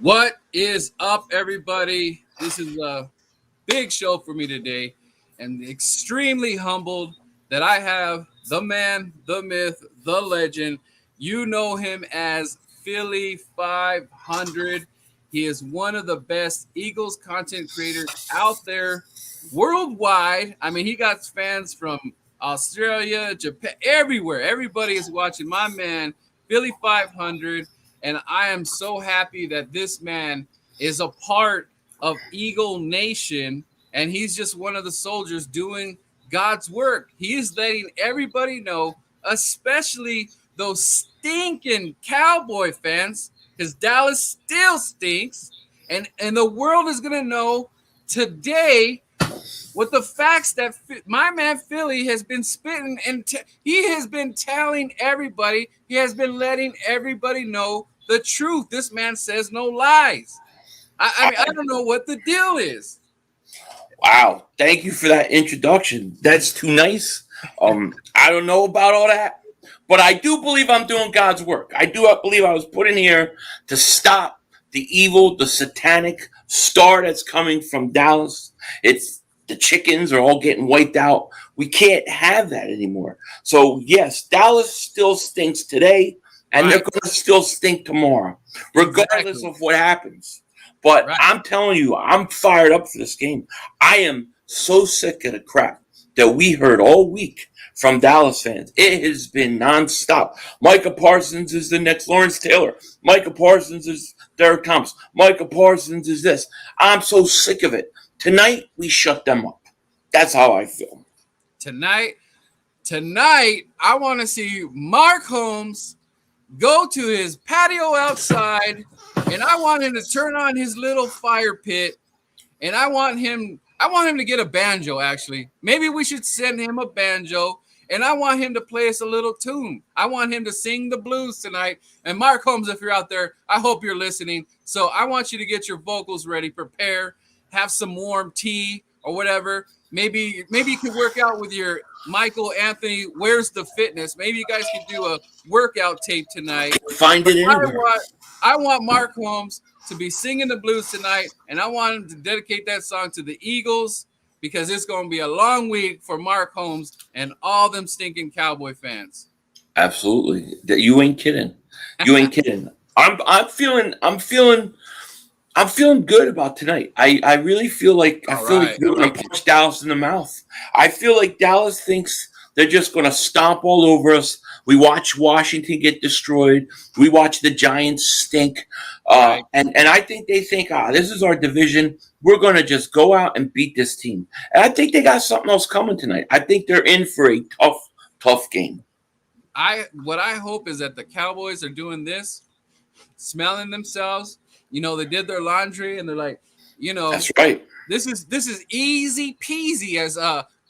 What is up, everybody? This is a big show for me today, and extremely humbled that I have the man, the myth, the legend. You know him as Philly 500. He is one of the best Eagles content creators out there worldwide. I mean, he got fans from Australia, Japan, everywhere. Everybody is watching my man, Philly 500. And I am so happy that this man is a part of Eagle Nation, and he's just one of the soldiers doing God's work. He is letting everybody know, especially those stinking Cowboy fans, because Dallas still stinks, and the world is going to know today with the facts that my man Philly has been spitting, and he has been telling everybody, he has been letting everybody know the truth. This man says no lies. I mean, I don't know what the deal is. Wow. Thank you for that introduction. That's too nice. I don't know about all that, but I do believe I'm doing God's work. I do believe I was put in here to stop the evil, the satanic star that's coming from Dallas. It's the chickens are all getting wiped out. We can't have that anymore. So, yes, Dallas still stinks today, and they're going to still stink tomorrow, regardless of what happens. But I'm telling you, I'm fired up for this game. I am so sick of the crap that we heard all week from Dallas fans. It has been nonstop. Micah Parsons is the next Lawrence Taylor. Micah Parsons is Derek Thomas. Micah Parsons is this. I'm so sick of it. Tonight, we shut them up. That's how I feel. Tonight, I want to see Mark Holmes go to his patio outside, and I want him to turn on his little fire pit, and I want him to get a banjo, actually. Maybe we should send him a banjo, and I want him to play us a little tune. I want him to sing the blues tonight. And Mark Holmes, if you're out there, I hope you're listening. So I want you to get your vocals ready, prepare, have some warm tea or whatever. Maybe you can work out with your Michael Anthony. Where's the fitness? Maybe you guys can do a workout tape tonight. Find it anywhere. I want Mark Holmes to be singing the blues tonight, and I want him to dedicate that song to the Eagles, because it's going to be a long week for Mark Holmes and all them stinking Cowboy fans. Absolutely. You ain't kidding. You ain't kidding. I'm feeling good about tonight. I really feel like we're going to punch Dallas in the mouth. I feel like Dallas thinks they're just going to stomp all over us. We watch Washington get destroyed. We watch the Giants stink. And I think they think, this is our division. We're going to just go out and beat this team. And I think they got something else coming tonight. I think they're in for a tough game. What I hope is that the Cowboys are doing this, smelling themselves. You know, they did their laundry, and they're like, that's right. This is easy peasy, as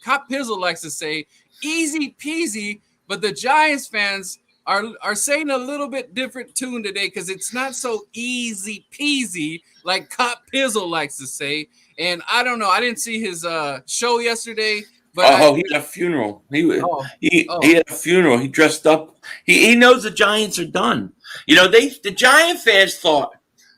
Cop Pizzle likes to say, easy peasy. But the Giants fans are saying a little bit different tune today, because it's not so easy peasy like Cop Pizzle likes to say. And I don't know. I didn't see his show yesterday. But he had a funeral. He had a funeral. He dressed up. He knows the Giants are done. The Giant fans thought,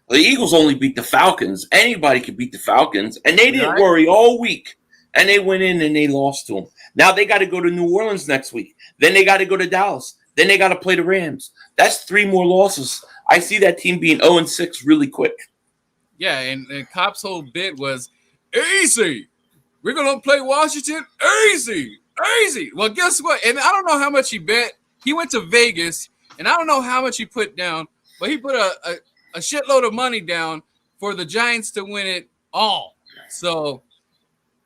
the Eagles only beat the Falcons. Anybody could beat the Falcons. And they didn't worry all week. And they went in and they lost to them. Now they got to go to New Orleans next week. Then they got to go to Dallas. Then they got to play the Rams. That's 3 more losses. I see that team being 0-6 really quick. Yeah, and Cop's whole bit was, easy. We're going to play Washington easy. Well, guess what? And I don't know how much he bet. He went to Vegas, and I don't know how much he put down, but he put a shitload of money down for the Giants to win it all. So,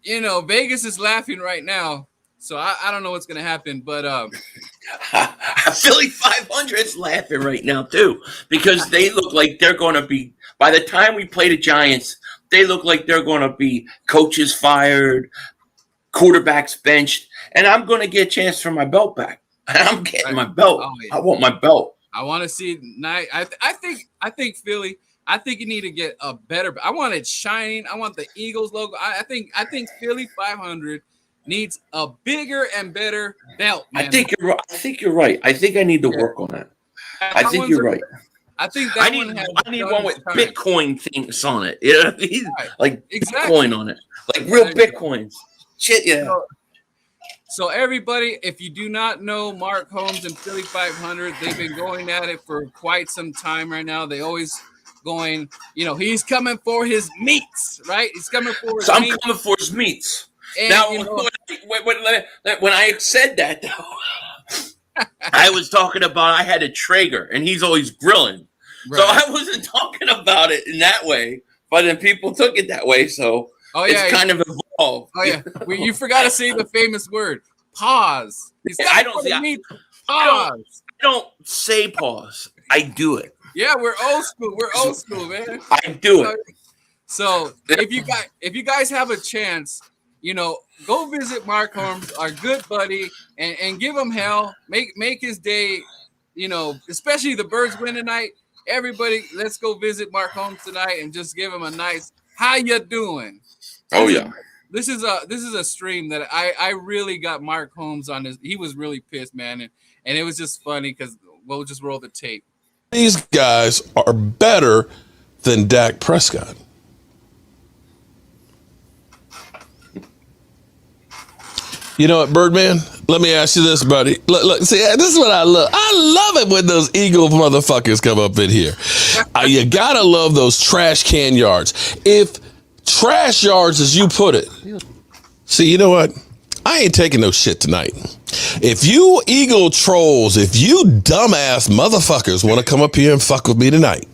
Vegas is laughing right now. So I don't know what's going to happen, but Philly 500 is laughing right now too, because they look like they're going to be, by the time we play the Giants, they look like they're going to be coaches fired, quarterbacks benched, and I'm going to get a chance for my belt back. I'm getting my belt. Oh, yeah. I want my belt. I want to see it tonight. I think Philly. I think you need to get a better. I want it shining. I want the Eagles logo. I think Philly 500 needs a bigger and better belt, man. I think you're right. I think I need to work on that. I think you're right. I think that one has. I need one with time. Bitcoin things on it. You know what I mean? Right. Like Exactly. Bitcoin on it, like real Bitcoins. Shit, yeah. So everybody, if you do not know Mark Holmes and Philly 500, they've been going at it for quite some time right now. They always going, he's coming for his meats, right? He's coming for his I'm coming for his meats. And, now, when I said that, though, I was talking about I had a Traeger, and he's always grilling. Right. So I wasn't talking about it in that way, but then people took it that way, so it's kind of evolved. Oh, yeah. You forgot to say the famous word, pause. I don't say pause. I do it. Yeah, we're old school. We're old school, man. I do it. So if you guys have a chance, go visit Mark Holmes, our good buddy, and give him hell. Make his day, especially the Birds win tonight. Everybody, let's go visit Mark Holmes tonight and just give him a nice "How you doing?" Oh yeah. This is a stream that I really got Mark Holmes on this. He was really pissed, man, and it was just funny because we'll just roll the tape. These guys are better than Dak Prescott. You know what, Birdman? Let me ask you this, buddy. Look, see, this is what I love. I love it when those Eagle motherfuckers come up in here. You gotta love those trash can yards. If trash yards, as you put it. See, you know what? I ain't taking no shit tonight. If you Eagle trolls, if you dumbass motherfuckers want to come up here and fuck with me tonight.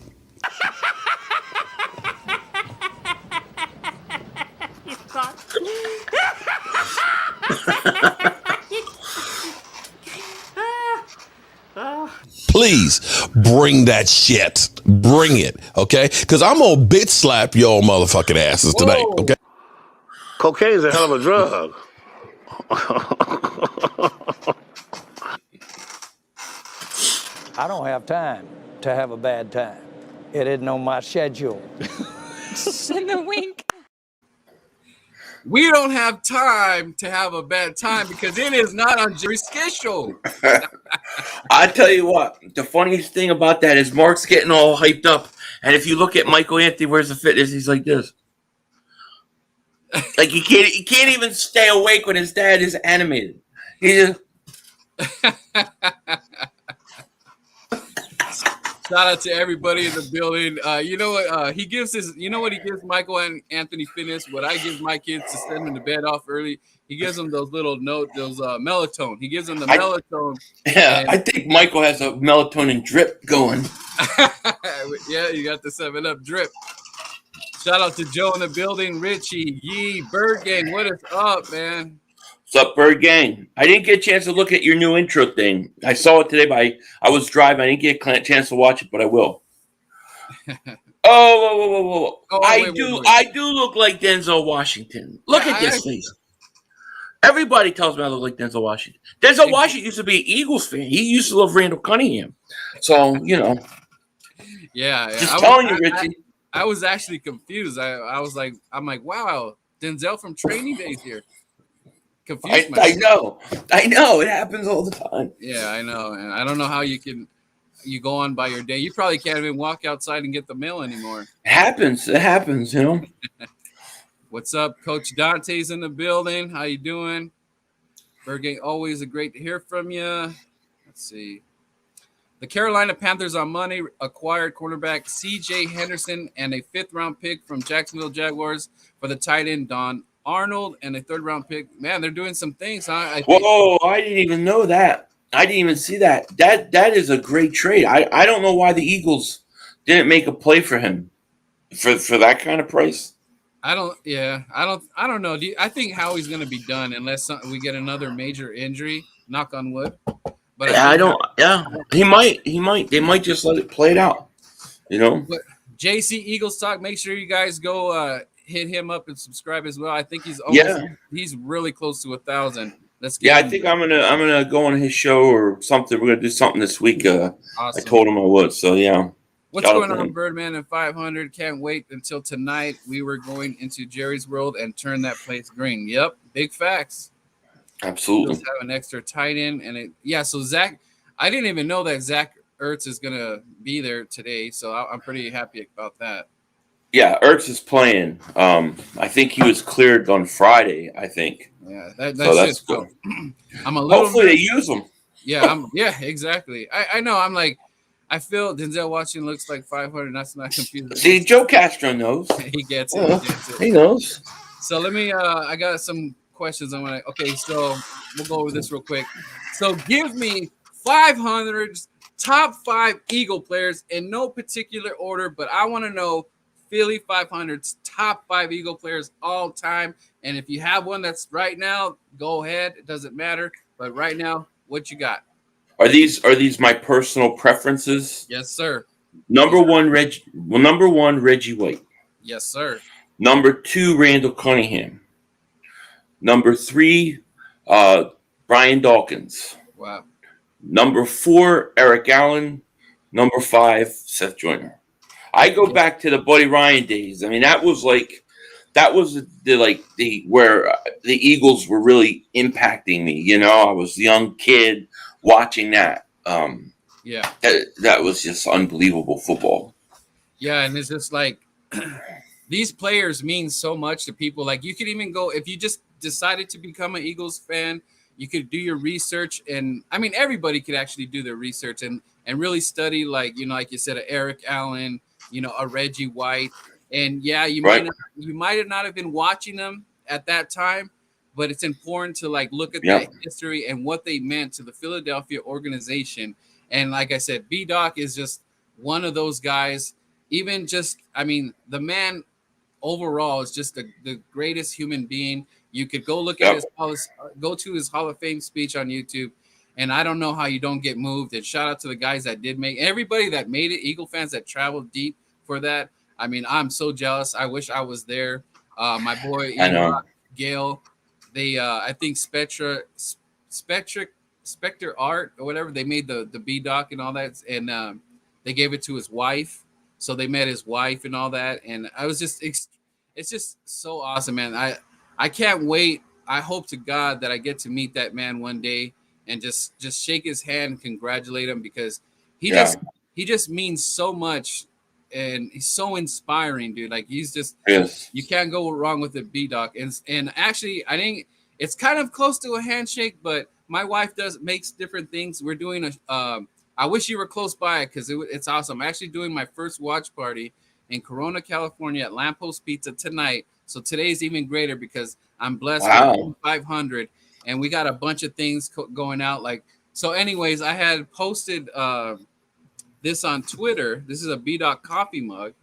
Please bring that shit. Bring it, okay? Because I'm gonna bitch slap y'all motherfucking asses tonight, okay? Cocaine's a hell of a drug. I don't have time to have a bad time. It isn't on my schedule. Send a wink. We don't have time to have a bad time because it is not on Jerry's schedule. I tell you what, the funniest thing about that is Mark's getting all hyped up, and if you look at Michael Anthony, where's the fitness? He's like this. Like he can't even stay awake when his dad is animated. He just Shout out to everybody in the building. You know what he gives Michael and Anthony Fitness? What I give my kids to send them to bed off early. He gives them those melatonin. He gives them the melatonin. Yeah, I think Michael has a melatonin drip going. Yeah, you got the 7-Up drip. Shout out to Joe in the building, Richie, Yee, Bird Gang. What is up, man? What's up, Bird Gang? I didn't get a chance to look at your new intro thing. I saw it today, but I was driving. I didn't get a chance to watch it, but I will. Whoa. I do look like Denzel Washington. Look at this face. Everybody tells me I look like Denzel Washington. Denzel Washington used to be an Eagles fan. He used to love Randall Cunningham. So, Yeah. Just telling you, Richie. I was actually confused. I'm like, wow, Denzel from Training Days here. Confused myself. I know. It happens all the time. Yeah, I know. And I don't know how you go on by your day. You probably can't even walk outside and get the mail anymore. It happens, What's up? Coach Dante's in the building. How you doing? Bergay, always great to hear from you. Let's see. The Carolina Panthers on Monday acquired cornerback C.J. Henderson and a 5th-round pick from Jacksonville Jaguars for the tight end Don Arnold and a 3rd-round pick. Man, they're doing some things, huh? Whoa, I didn't even know that. I didn't even see that. That is a great trade. I don't know why the Eagles didn't make a play for him for that kind of price. I don't know. I think Howie's going to be done unless we get another major injury. Knock on wood. But he might. They might just let it play it out. But JC Eagles Talk. Make sure you guys go hit him up and subscribe as well. I think he's really close to 1,000. Let's get. Yeah, I think I'm gonna go on his show or something. We're gonna do something this week. Awesome. I told him I would. So yeah. What's going on, Birdman and 500? Can't wait until tonight. We were going into Jerry's World and turn that place green. Yep, big facts. Absolutely. Have an extra tight end so Zach, I didn't even know that Zach Ertz is gonna be there today, so I'm pretty happy about that. Yeah, Ertz is playing. I think he was cleared on Friday. I think Yeah, so. that should That's good. help. I'm a little Hopefully, they nervous. use him. Yeah, exactly. I know. I'm like, I feel Denzel Washington looks like 500. That's not confusing. See, Joe Castro knows. He gets it. He Yeah, gets it. he knows. So let me. I got some questions. I'm gonna. Okay, so we'll go over this real quick. So give me 500's top 5 Eagle players in no particular order, but I want to know Philly 500's top 5 Eagle players all time. And if you have one that's right now, go ahead. It doesn't matter. But right now, what you got? Are these my personal preferences? Yes, sir. Number one, Reggie White. Yes, sir. Number 2, Randall Cunningham. Number 3, Brian Dawkins. Wow. Number 4, Eric Allen. Number 5, Seth Joyner. I go back to the Buddy Ryan days. I mean, that was the where the Eagles were really impacting me. You know, I was a young kid watching that. Yeah. That was just unbelievable football. Yeah, and it's just like these players mean so much to people. Like you could even go if you just decided to become an Eagles fan, you could do your research, and I mean everybody could actually do their research and really study, like like you said, a Eric Allen, a Reggie White, and yeah, you might not have been watching them at that time, but it's important to like look at that history and what they meant to the Philadelphia organization. And like I said, B-Doc is just one of those guys. Even just, I mean, the man overall is just the greatest human being. You could go look at go to his Hall of Fame speech on YouTube, and I don't know how you don't get moved. And shout out to the guys that did make everybody that made it, Eagle fans that traveled deep for that. I mean, I'm so jealous. I wish I was there. My boy Gail, they I think Spectre Art or whatever, they made the B-Doc and all that, and they gave it to his wife. So they met his wife and all that, and I was just it's just so awesome, man. I can't wait. I hope to God that I get to meet that man one day and just shake his hand and congratulate him, because he just means so much, and he's so inspiring, dude. Like he's just you can't go wrong with the B-Doc. And actually, I think it's kind of close to a handshake, but my wife makes different things. We're doing a I wish you were close by because it's awesome. I'm actually doing my first watch party in Corona, California at Lamppost Pizza tonight. So today's even greater because I'm blessed with 500, and we got a bunch of things going out. Like, so anyways, I had posted this on Twitter. This is a B-Doc coffee mug.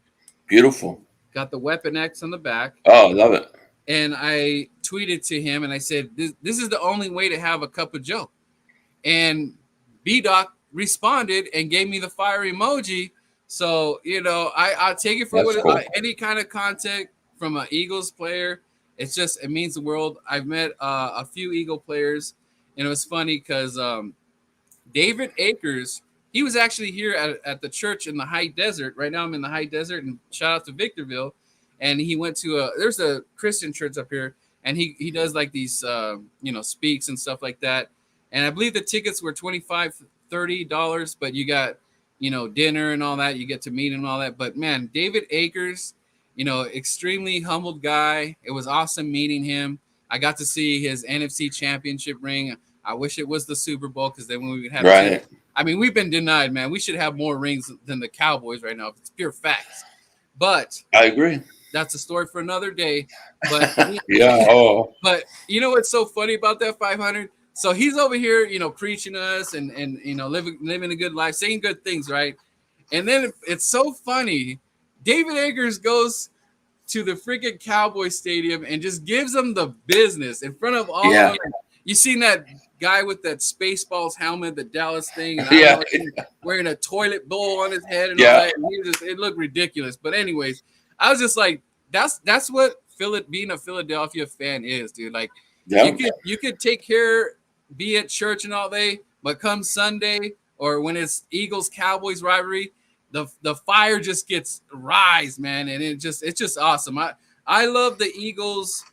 Beautiful. Got the Weapon X on the back. Oh, I love it. And I tweeted to him and I said, this is the only way to have a cup of Joe. And B-Doc responded and gave me the fire emoji. So, I'll take it for any kind of contact from an Eagles player. It means the world. I've met a few Eagle players, and it was funny because David Akers, he was actually here at the church in the high desert. Right now I'm in the high desert, and shout out to Victorville. And he went to there's a Christian church up here, and he does like these, speaks and stuff like that. And I believe the tickets were $25-$30, but you got, dinner and all that. You get to meet and all that. But man, David Akers, extremely humbled guy. It was awesome meeting him. I got to see his NFC championship ring. I wish it was the Super Bowl, because then we would have I mean, we've been denied, man. We should have more rings than the Cowboys right now. It's pure facts. But I agree. That's a story for another day. But But you know what's so funny about that 500? So he's over here, preaching to us and living a good life, saying good things, right? And then it's so funny. David Akers goes to the freaking Cowboy Stadium and just gives them the business in front of all of them. You seen that guy with that Spaceballs helmet, the Dallas thing, and wearing a toilet bowl on his head and all that. And it looked ridiculous. But anyways, I was just like, that's what being a Philadelphia fan is, dude. Like you could take care, be at church and all day, but come Sunday or when it's Eagles Cowboys rivalry, the fire just gets rise, man, and it's just awesome. I love the Eagles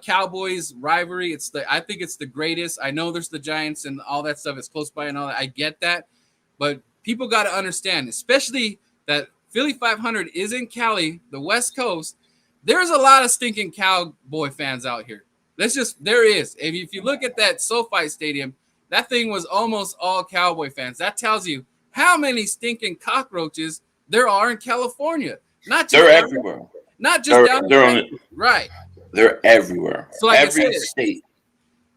Cowboys rivalry. I think it's the greatest. I know there's the Giants and all that stuff. It's close by and all that. I get that, but people got to understand, especially that Philly 500 is in Cali, the West Coast. There's a lot of stinking Cowboy fans out here. There is. If you look at that SoFi Stadium, that thing was almost all Cowboy fans. That tells you how many stinking cockroaches there are in California. They're everywhere. Not just down there. Right. They're everywhere. So like every state,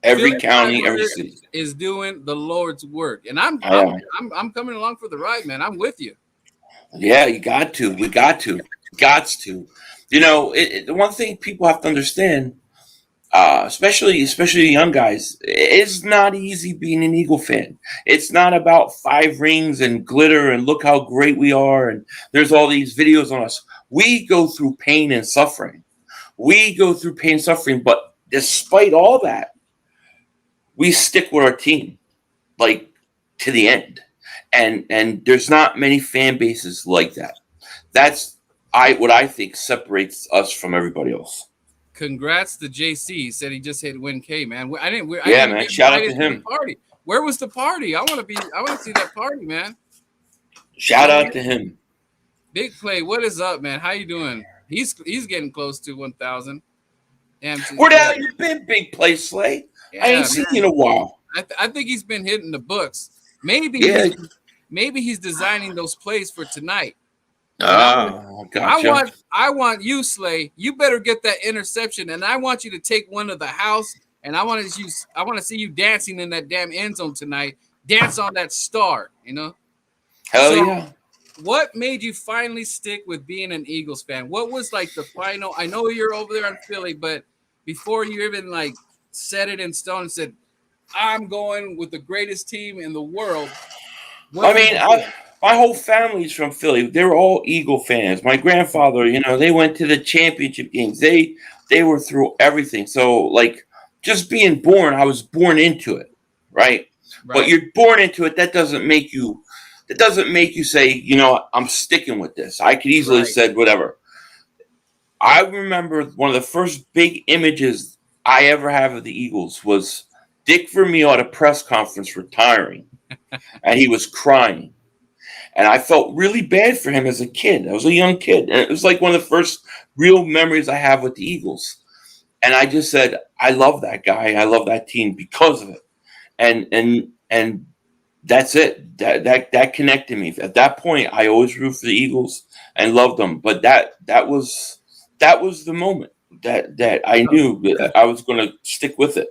every Philly county, every city is doing the Lord's work, and I'm coming along for the ride, man. I'm with you. Yeah, you got to. We got to. You know, the one thing people have to understand, especially young guys, it's not easy being an Eagle fan. It's not about 5 rings and glitter and look how great we are, and there's all these videos on us. We go through pain and suffering. But despite all that, we stick with our team, like, to the end. And there's not many fan bases like that. That's what I think separates us from everybody else. Congrats to JC. He said he just hit win K, man. I didn't man. Shout out to him. Party. Where was the party? I want to see that party, man. Shout out to him. Big Play, what is up, man? How you doing? He's getting close to 1,000. Where the hell you been, Big Play Slay? Yeah, I ain't seen you in a while. I think he's been hitting the books. Maybe he's designing those plays for tonight. Gotcha. I want you, Slay. You better get that interception, and I want you to take one to the house, and I want to see you dancing in that damn end zone tonight. Dance on that star, you know. Hell yeah. What made you finally stick with being an Eagles fan? What was like the final? I know you're over there in Philly, but before you even like set it in stone and said, "I'm going with the greatest team in the world." My whole family's from Philly. They're all Eagle fans. My grandfather, you know, they went to the championship games. They were through everything. So, like, just being born, I was born into it, right? But you're born into it. That doesn't make you say, you know, I'm sticking with this. I could easily have said whatever. I remember one of the first big images I ever have of the Eagles was Dick Vermeil at a press conference retiring, and he was crying. And I felt really bad for him as a kid. I was a young kid, and it was like one of the first real memories I have with the Eagles. And I just said, I love that guy. I love that team because of it. And that's it. That connected me. At that point, I always root for the Eagles and loved them. But that was the moment that I knew that I was going to stick with it.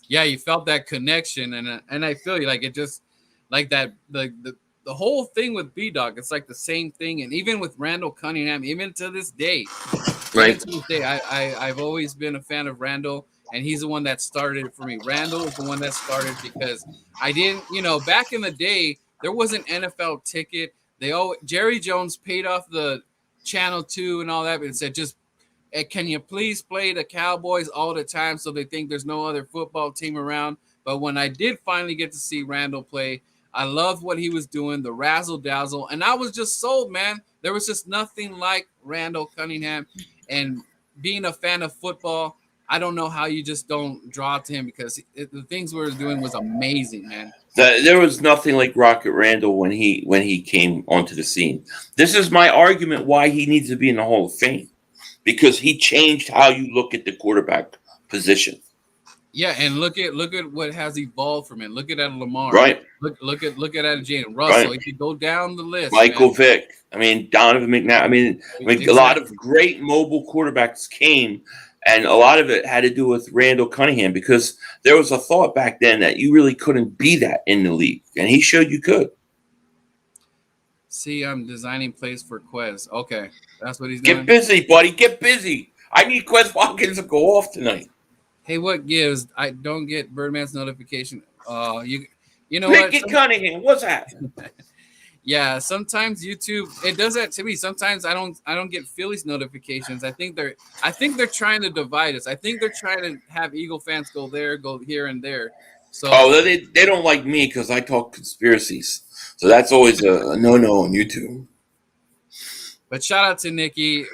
Yeah, you felt that connection, and I feel you. Like it just like that the whole thing with B-Dog. It's like the same thing, and even with Randall Cunningham, even to this day, right? To this day, I've always been a fan of Randall. And he's the one that started it for me. Randall is the one that started because I didn't, you know, back in the day, there was an NFL ticket. Jerry Jones paid off the Channel 2 and all that, but said, just, can you please play the Cowboys all the time so they think there's no other football team around? But when I did finally get to see Randall play, I loved what he was doing, the razzle-dazzle, and I was just sold, man. There was just nothing like Randall Cunningham. And being a fan of football, I don't know how you just don't draw to him because the things we were doing was amazing, man. There was nothing like Rocket Randall when he came onto the scene. This is my argument why he needs to be in the Hall of Fame, because he changed how you look at the quarterback position. Yeah, and look at what has evolved from it. Look at Lamar, right? Look at Jalen Russell. Right. If you go down the list, Michael Vick. I mean, Donovan McNabb. I mean, exactly. A lot of great mobile quarterbacks came. And a lot of it had to do with Randall Cunningham because there was a thought back then that you really couldn't be that in the league. And he showed you could. See, I'm designing plays for Quez. Okay, that's what he's doing. Get busy, buddy. Get busy. I need Quez Watkins to go off tonight. Hey, what gives? I don't get Birdman's notification. You know Ricky what? Cunningham, what's happening? Yeah, sometimes YouTube it does that to me. Sometimes I don't get Phillies notifications. I think they're trying to divide us. I think they're trying to have Eagle fans go there, go here and there. So they don't like me because I talk conspiracies. So that's always a no on YouTube. But shout out to Nikki.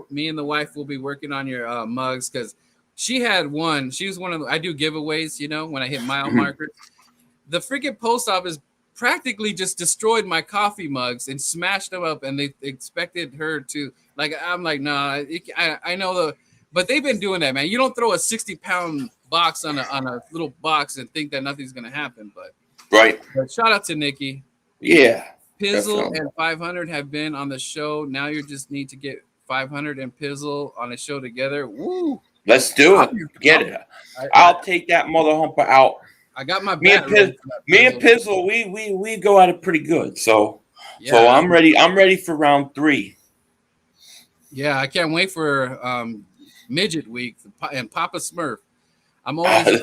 Me and the wife will be working on your mugs because she had one. She was one of I do giveaways, you know, when I hit mile markers. The freaking post office practically just destroyed my coffee mugs and smashed them up, and they expected her to like. I'm like, nah, I know but they've been doing that, man. You don't throw a 60-pound box on a little box and think that nothing's gonna happen. But shout out to Nikki. Yeah. Pizzle Definitely. and 500 have been on the show. Now you just need to get 500 and Pizzle on a show together. Woo! Let's do it. Get it. I'll take that mother humper out. I got my Me and Pizzle, we go at it pretty good. So I'm ready. I'm ready for round 3. Yeah, I can't wait for midget week and Papa Smurf. I'm always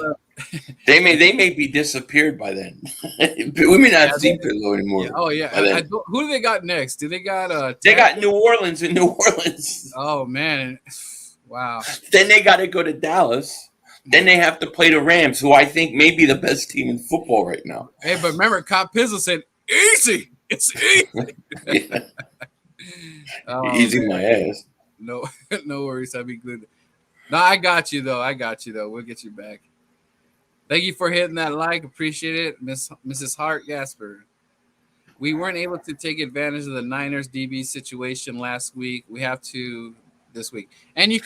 they may be disappeared by then. We may not see Pizzle anymore. Yeah, oh yeah. Who do they got next? Do they got they got New Orleans in New Orleans. Oh man. Wow. Then they got to go to Dallas. Then they have to play the Rams, who I think may be the best team in football right now. Hey, but remember, Cop Pizzle said, "Easy, it's easy." Easy my ass. No, no worries. I'll be good. No, I got you though. We'll get you back. Thank you for hitting that like. Appreciate it, Mrs. Hart Gasper. We weren't able to take advantage of the Niners DB situation last week. We have to this week, and you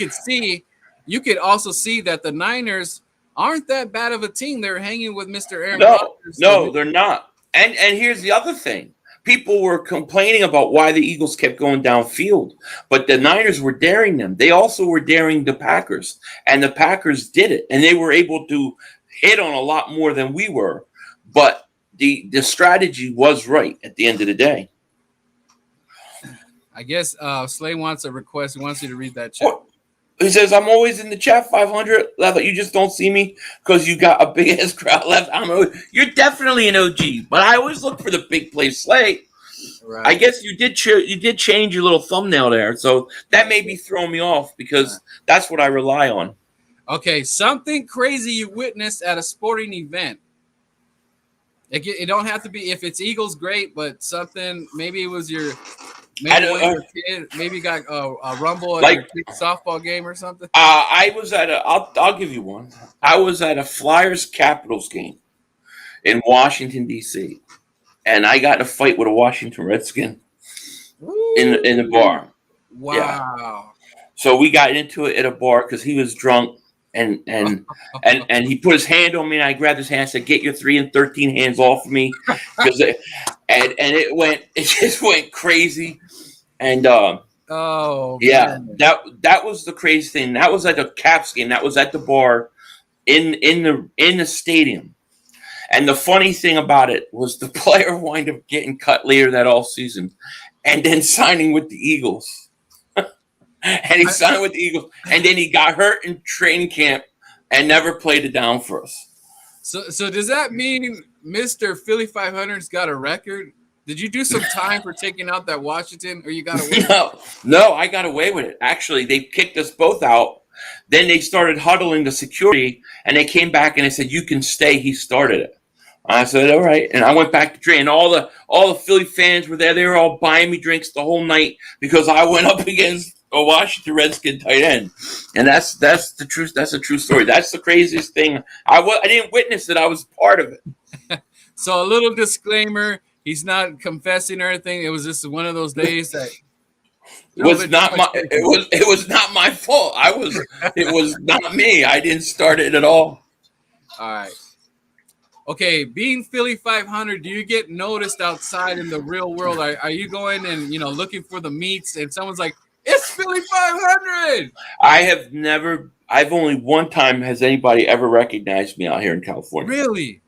could also see that the Niners aren't that bad of a team. They're hanging with Mr. Aaron Rodgers. No, they're not. And here's the other thing. People were complaining about why the Eagles kept going downfield, but the Niners were daring them. They also were daring the Packers, and the Packers did it, and they were able to hit on a lot more than we were. But the strategy was right at the end of the day. I guess Slay wants a request. He wants you to read that chat. He says, I'm always in the chat, 500. You just don't see me because you got a big-ass crowd left. You're definitely an OG, but I always look for the big play Slay. Right. I guess you did change your little thumbnail there, so that may be throwing me off because that's what I rely on. Okay, something crazy you witnessed at a sporting event. It don't have to be, if it's Eagles, great, but something, maybe it was your kid, maybe got a rumble at your kid's softball game or something. I was at I'll give you one. I was at a Flyers Capitals game in Washington, D.C., and I got in a fight with a Washington Redskin in the bar. Wow. Yeah. So we got into it at a bar because he was drunk. And he put his hand on me, and I grabbed his hand and said, "Get your 3 and 13 hands off of me," because it just went crazy, and man. that was the crazy thing. That was at a Caps game. That was at the bar in the stadium, and the funny thing about it was the player wound up getting cut later that all season, and then signing with the Eagles. And he signed with the Eagles, and then he got hurt in training camp and never played it down for us. So does that mean Mr. Philly 500's got a record? Did you do some time for taking out that Washington, or you got away with it? No, I got away with it. Actually, they kicked us both out. Then they started huddling the security, and they came back and they said, "You can stay." He started it. I said, "All right," and I went back to drink. And all the Philly fans were there. They were all buying me drinks the whole night because I went up against a Washington Redskin tight end, and that's the truth. That's a true story. That's the craziest thing. I didn't witness it. I was part of it. So a little disclaimer: he's not confessing or anything. It was just one of those days that it was not my fault. It was not me. I didn't start it at all. All right. Okay, being Philly 500, do you get noticed outside in the real world? Are you going and looking for the meets, and someone's like, "It's Philly 500"? I've only one time has anybody ever recognized me out here in California. Really?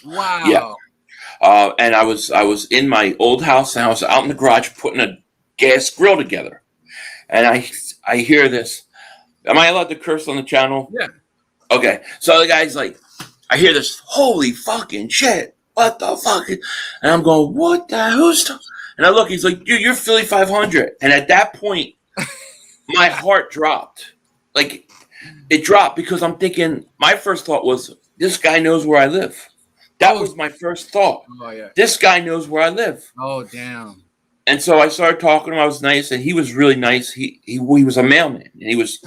Wow. Yeah. And I was in my old house, and I was out in the garage putting a gas grill together, and I hear this. Am I allowed to curse on the channel? Yeah. Okay. So the guy's like, I hear this, "Holy fucking shit. What the fuck?" And I'm going, "What the who's?" And I look, he's like, "Dude, you're Philly 500." And at that point, my heart dropped. Like, it dropped because I'm thinking, my first thought was, this guy knows where I live. That was my first thought. Oh, yeah. This guy knows where I live. Oh, damn. And so I started talking to him. I was nice, and he was really nice. He was a mailman, and he was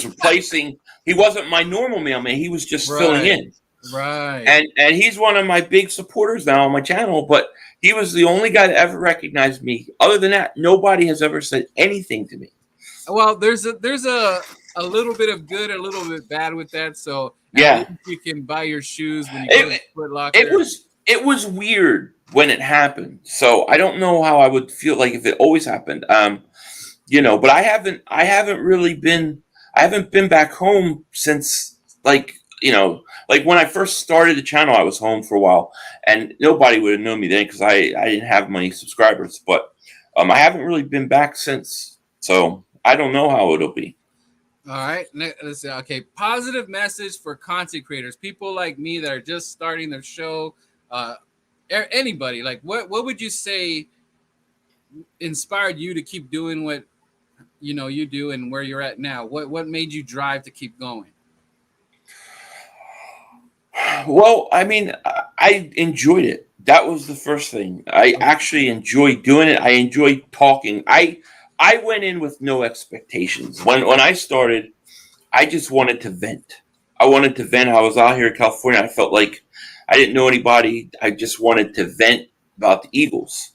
replacing. He wasn't my normal mailman. He was just filling in. Right. And he's one of my big supporters now on my channel, but he was the only guy that ever recognized me. Other than that, nobody has ever said anything to me. Well, there's a little bit of good, a little bit bad with that. So at Yeah. least you can buy your shoes when you go to Foot Locker. It was weird when it happened. So I don't know how I would feel like if it always happened. But I haven't really been back home since like when I first started the channel. I was home for a while, and nobody would have known me then because I didn't have many subscribers. But I haven't really been back since, so I don't know how it'll be. All right, let's see. Okay, positive message for content creators, people like me that are just starting their show. Anybody, like what would you say inspired you to keep doing what you do and where you're at now? What made you drive to keep going? Well, I mean, I enjoyed it. That was the first thing. I actually enjoyed doing it. I enjoyed talking. I went in with no expectations. When I started, I just wanted to vent. I wanted to vent. I was out here in California. I felt like I didn't know anybody. I just wanted to vent about the Eagles.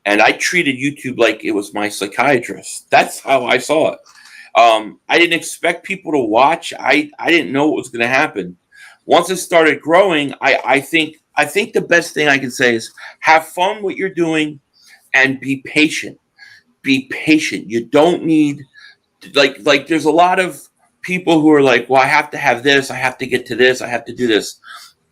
And I treated YouTube like it was my psychiatrist. That's how I saw it. I didn't expect people to watch. I didn't know what was going to happen. Once it started growing, I think the best thing I can say is have fun what you're doing and be patient. Be patient. You don't need like there's a lot of people who are like, well, I have to have this, I have to get to this, I have to do this.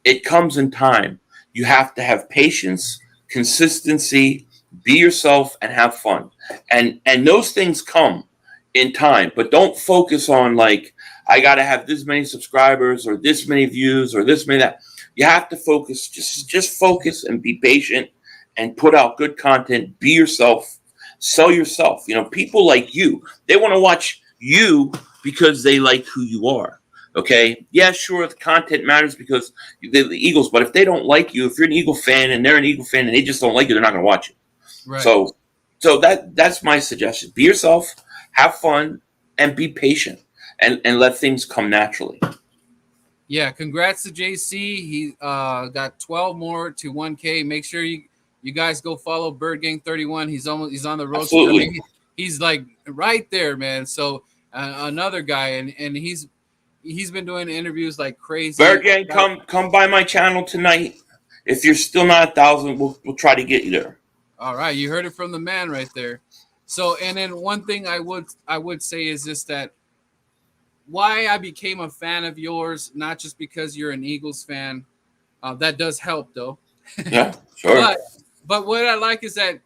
It comes in time. You have to have patience, consistency, be yourself, and have fun. And those things come in time, but don't focus on like, I got to have this many subscribers or this many views or this many that. You have to focus, just focus and be patient and put out good content. Be yourself, sell yourself. People like you, they want to watch you because they like who you are. Okay. Yeah, sure. The content matters because the Eagles, but if they don't like you, if you're an Eagle fan and they're an Eagle fan and they just don't like you, they're not going to watch it. Right. So that's my suggestion. Be yourself, have fun, and be patient, and let things come naturally. Yeah, congrats to JC. He got 12 more to 1K. Make sure you guys go follow Bird Gang 31. He's on the road. Absolutely. I mean, he's like right there, man. So another guy, and he's been doing interviews like crazy. Bird Gang, come by my channel tonight. If you're still not 1,000, we'll try to get you there. All right, you heard it from the man right there. So, and then one thing I would say is just that why I became a fan of yours, not just because you're an Eagles fan. That does help, though. Yeah, sure. But what I like is that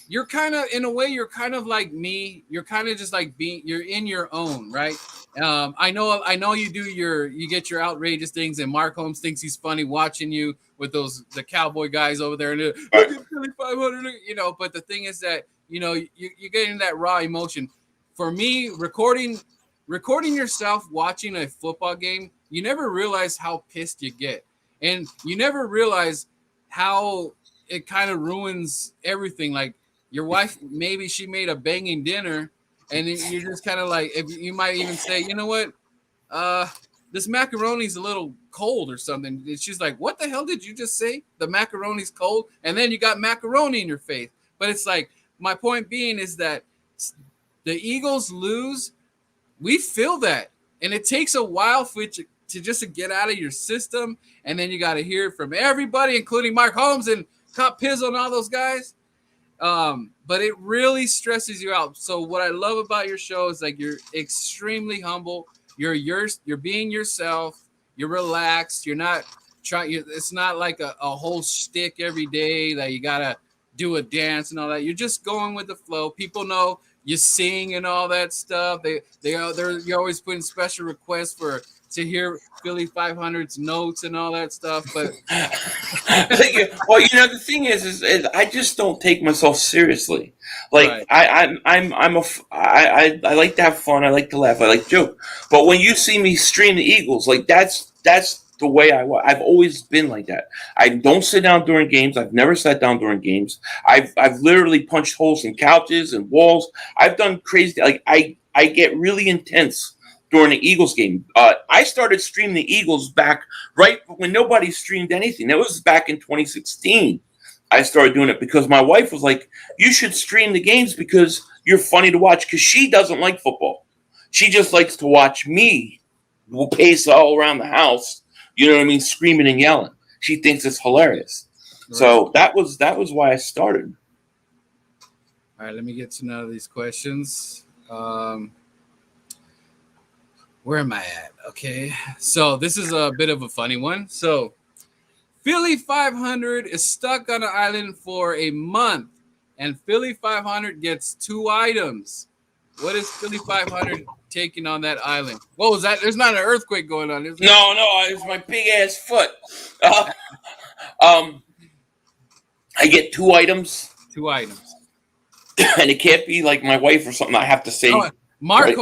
you're kind of, in a way, you're kind of like me. You're kind of just like you're in your own, right? I know you get your outrageous things, and Mark Holmes thinks he's funny watching you with the cowboy guys over there and look at Philly 500, But the thing is that you're getting that raw emotion. For me, recording yourself watching a football game, you never realize how pissed you get, and you never realize how it kind of ruins everything. Like your wife, maybe she made a banging dinner, and you're just kind of like, if you might even say, you know what, this macaroni's a little cold or something. And she's like, what the hell did you just say? The macaroni's cold, and then you got macaroni in your face. But it's like, my point being is that the Eagles lose. We feel that, and it takes a while for it to get out of your system, and then you got to hear it from everybody, including Mark Holmes and Cop Pizzle and all those guys. But it really stresses you out. So what I love about your show is like you're extremely humble. You're being yourself. You're relaxed. You're not trying. It's not like a whole shtick every day that you gotta do a dance and all that. You're just going with the flow. People know you sing and all that stuff. You're always putting special requests to hear Philly 500's notes and all that stuff. But well, the thing is I just don't take myself seriously. Like right. I like to have fun. I like to laugh. I like to joke. But when you see me stream the Eagles, like that's the way I've always been like that. I don't sit down during games. I've never sat down during games. I've literally punched holes in couches and walls. I've done crazy. Like I get really intense during the Eagles game. I started streaming the Eagles back right when nobody streamed anything. That was back in 2016. I started doing it because my wife was like, you should stream the games because you're funny to watch, because she doesn't like football. She just likes to watch me pace all around the house, you know what I mean, screaming and yelling. She thinks it's hilarious. Right. So that was why I started. All right, let me get to none of these questions. Where am I at? Okay, so this is a bit of a funny one. So Philly 500 is stuck on an island for a month, and Philly 500 gets 2 items. What is Philly 500 taking on that island? What was that? There's not an earthquake going on, is there? No, it's my big ass foot. I get 2 items. 2 items. And it can't be like my wife or something. I have to say. Mark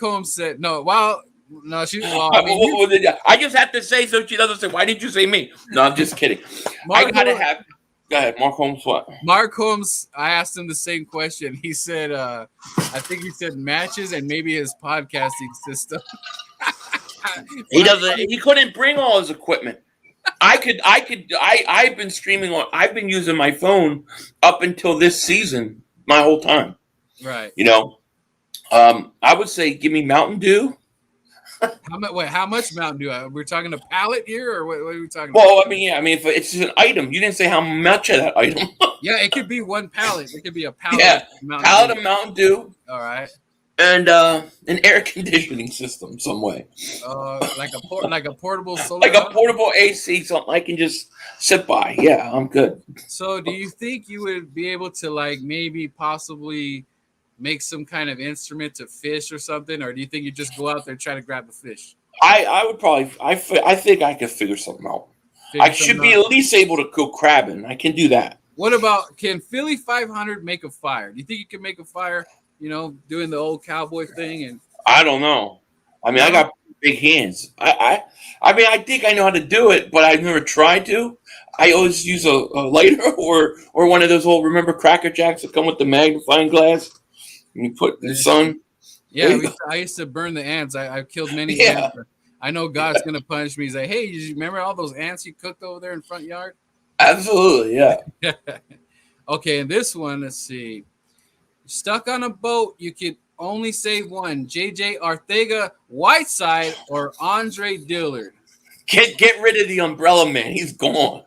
Holmes said no. Well, no, she. Well, I mean, I just have to say so she doesn't say. Why didn't you say me? No, I'm just kidding. I gotta have. Go ahead, Mark Holmes. What? Mark Holmes. I asked him the same question. He said, "I think he said matches and maybe his podcasting system." He doesn't. He couldn't bring all his equipment. I've been streaming on. I've been using my phone up until this season, my whole time. Right. You know, I would say give me Mountain Dew. How much Mountain Dew? We're talking a pallet here, or what are we talking? Well, about? I mean, if it's an item, you didn't say how much of that item. Yeah, it could be 1 pallet. It could be a pallet. Yeah, pallet Dew. of Mountain Dew. All right. And an air conditioning system, some way. Like a portable solar. Like a portable AC, something I can just sit by. Yeah, I'm good. So, do you think you would be able to maybe possibly make some kind of instrument to fish or something, or do you think you just go out there and try to grab the fish? I would probably. I think I could figure something out. I should be at least able to go crabbing. I can do that. What about, can Philly 500 make a fire? Do you think you can make a fire? You know, doing the old cowboy thing, and I don't know. I mean, I got big hands. I mean, I think I know how to do it, but I've never tried to. I always use a lighter or one of those old, remember Cracker Jacks that come with the magnifying glass? And you put in the sun. Yeah, I used to burn the ants. I've killed many ants. I know God's gonna punish me. He's like, hey, you remember all those ants you cooked over there in front yard? Absolutely, yeah. Okay, and this one, let's see. Stuck on a boat, you could only save one. JJ Arcega-Whiteside or Andre Dillard. Get rid of the umbrella man. He's gone.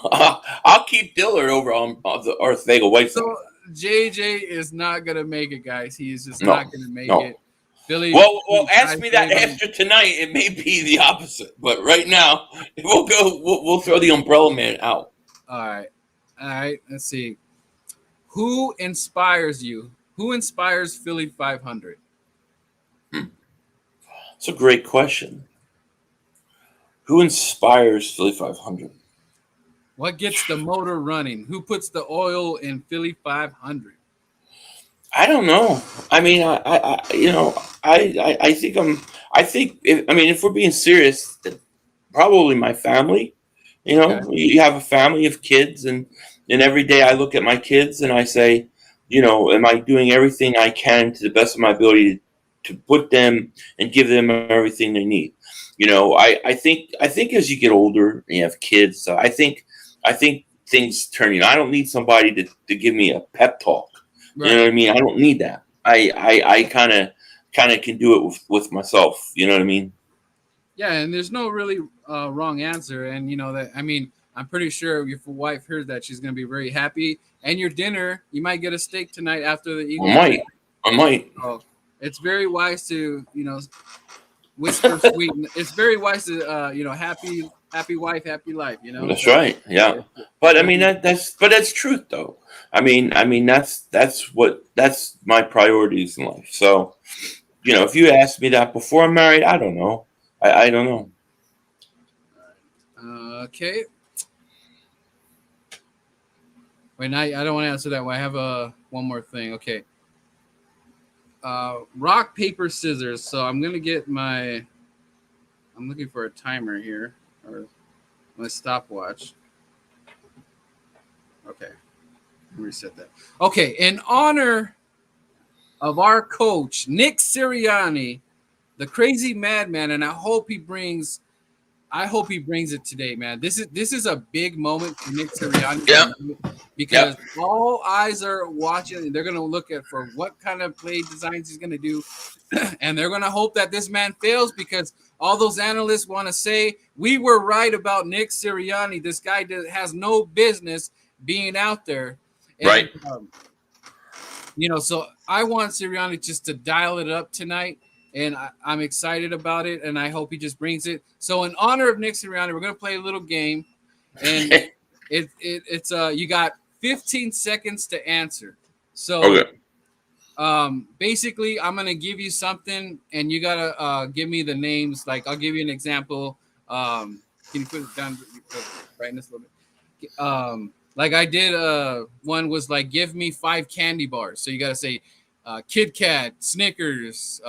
I'll keep Dillard over on the Arcega-Whiteside. So JJ is not gonna make it, guys. He's just not gonna make it. Billy. Well, ask me that after tonight. It may be the opposite, but right now we'll throw the umbrella man out. All right. Let's see. Who inspires you? Who inspires Philly 500? That's a great question. Who inspires Philly 500? What gets the motor running? Who puts the oil in Philly 500? I don't know. I mean, if we're being serious, probably my family. You know, you have a family of kids, and every day I look at my kids and I say, you know, am I doing everything I can to the best of my ability to put them and give them everything they need? You know, I think as you get older and you have kids, I think things turn. You know, I don't need somebody to give me a pep talk. Right. You know what I mean? I don't need that. I kind of can do it with myself. You know what I mean? Yeah, and there's no really wrong answer. And, you know, that, I mean, I'm pretty sure if your wife hears that, she's going to be very happy. And your dinner, you might get a steak tonight after the Eagles. I might. So it's very wise to, you know, whisper sweet. It's very wise to, you know, happy wife, happy life, you know? That's right. Yeah. But I mean, that's truth though. I mean, that's my priorities in life. So, you know, if you asked me that before I'm married, I don't know. I don't know. Okay. Wait, I don't want to answer that one. I have one more thing. Okay. Rock, paper, scissors. So I'm gonna get I'm looking for a timer here, or my stopwatch. Okay. Reset that. Okay. In honor of our coach, Nick Sirianni, the crazy madman, and I hope he brings it today, man. This is a big moment for Nick Sirianni Yep. because all eyes are watching, and they're gonna look at for what kind of play designs he's gonna do, and they're gonna hope that this man fails because all those analysts want to say we were right about Nick Sirianni. This guy has no business being out there, and, Right. So I want Sirianni just to dial it up tonight. And I'm excited about it, and I hope he just brings it. So, in honor of Nick Sirianni, we're gonna play a little game, and it's you got 15 seconds to answer. So, basically, I'm gonna give you something, and you gotta give me the names. Like, I'll give you an example. Can you put it down? Brightness a little bit. Like I did. One was like, give me 5 candy bars. So you gotta say. Kit Kat, Snickers,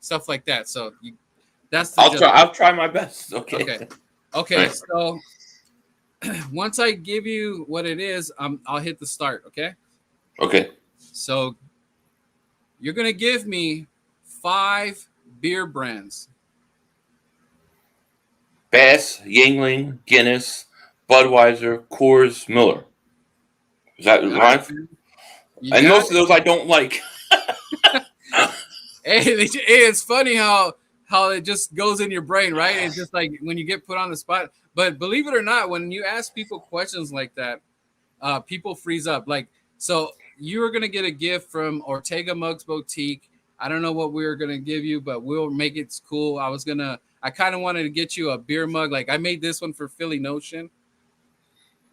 stuff like that. So that's the I'll try my best. Okay. Right. So once I give you what it is, I'll hit the start. Okay. Okay. So you're gonna give me 5 beer brands: Bass, Yingling, Guinness, Budweiser, Coors, Miller. Is that right? And most of those I don't like. Hey, it's funny how it just goes in your brain, right? It's just like when you get put on the spot. But believe it or not, when you ask people questions like that, people freeze up. Like, so you are going to get a gift from Ortega Mugs Boutique. I don't know what we were going to give you, but we'll make it cool. I kind of wanted to get you a beer mug. Like I made this one for Philly Notion.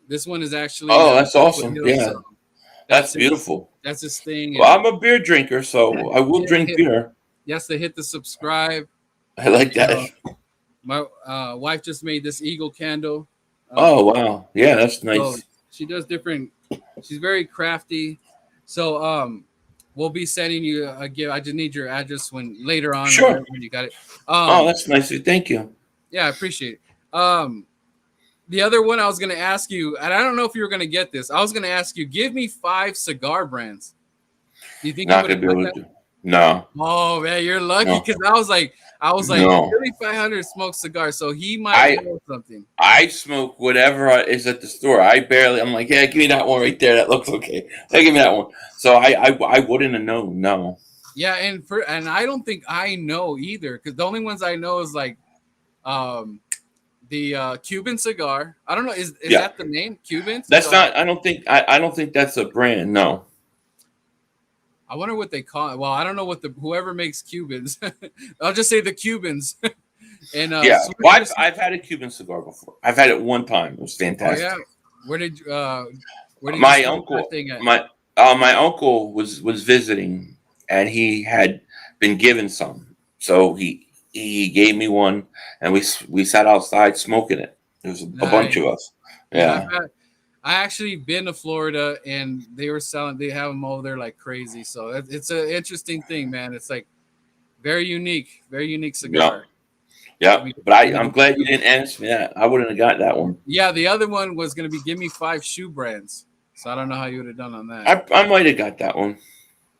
This one is actually. Oh, that's awesome. Yeah. So that's beautiful. That's his thing. Well, I'm a beer drinker, so I will drink beer. Yes, to hit the subscribe. I like that. My wife just made this eagle candle. Oh, wow. Yeah, that's nice. So she does different. She's very crafty. So we'll be sending you a gift. I just need your address later on. Sure. When you got it. Oh, that's nice. Thank you. Yeah, I appreciate it. The other one I was going to ask you, and I don't know if you were going to get this. I was going to ask you, give me 5 cigar brands. Do you think not you gonna be able to? No. Oh man, you're lucky because I was like, no. 3500 smokes cigars, so he might know something. I smoke whatever is at the store. I'm like, yeah, give me that one right there. That looks okay. Hey, give me that one. So I wouldn't have known. No. Yeah, and I don't think I know either because the only ones I know is like, the Cuban cigar. I don't know. Is that the name? Cuban? That's not. I don't think that's a brand. No. I wonder what they call it. Well, I don't know what whoever makes Cubans. I'll just say the Cubans. And yeah, well, I've had a Cuban cigar before. I've had it one time. It was fantastic. Oh, yeah. Where did my uncle my uncle was visiting and he had been given some, so he gave me one and we sat outside smoking it. There was a bunch of us. Yeah. I actually been to Florida and they have them over there like crazy. So it's an interesting thing, man. It's like very unique cigar. Yeah. But I'm glad you didn't ask me that. I wouldn't have got that one. Yeah. The other one was going to be give me 5 shoe brands. So I don't know how you would have done on that. I might have got that one.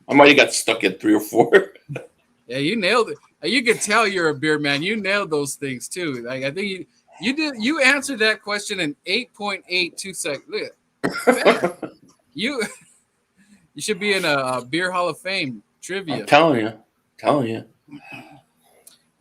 I might have got stuck at 3 or 4. Yeah. You nailed it. You can tell you're a beer man. You nailed those things too. Like I think you did. You answered that question in 8.82 seconds. Look, you should be in a beer Hall of Fame trivia. I'm telling you.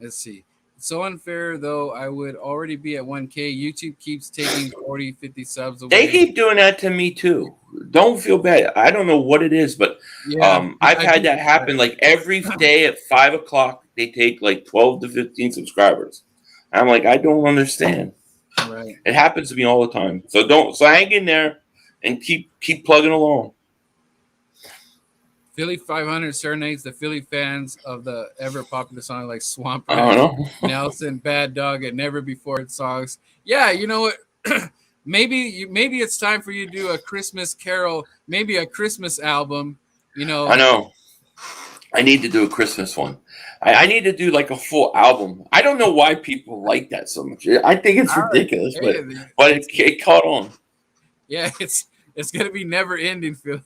Let's see. It's so unfair though. I would already be at 1K. YouTube keeps taking 40, 50 subs away. They keep doing that to me too. Don't feel bad. I don't know what it is, but I've had that happen. Like every day at 5 o'clock, they take like 12 to 15 subscribers. I'm like, I don't understand. Right. It happens to me all the time. So hang in there and keep plugging along. Philly 500 serenades the Philly fans of the ever popular song like Swamp I don't know. Nelson, Bad Dog, and Never Before songs. Yeah, you know what? maybe it's time for you to do a Christmas carol, maybe a Christmas album. You know. I know. I need to do a Christmas one. I need to do like a full album. I don't know why people like that so much. I think it's ridiculous, but it caught on. Yeah, it's gonna be never ending, Phil.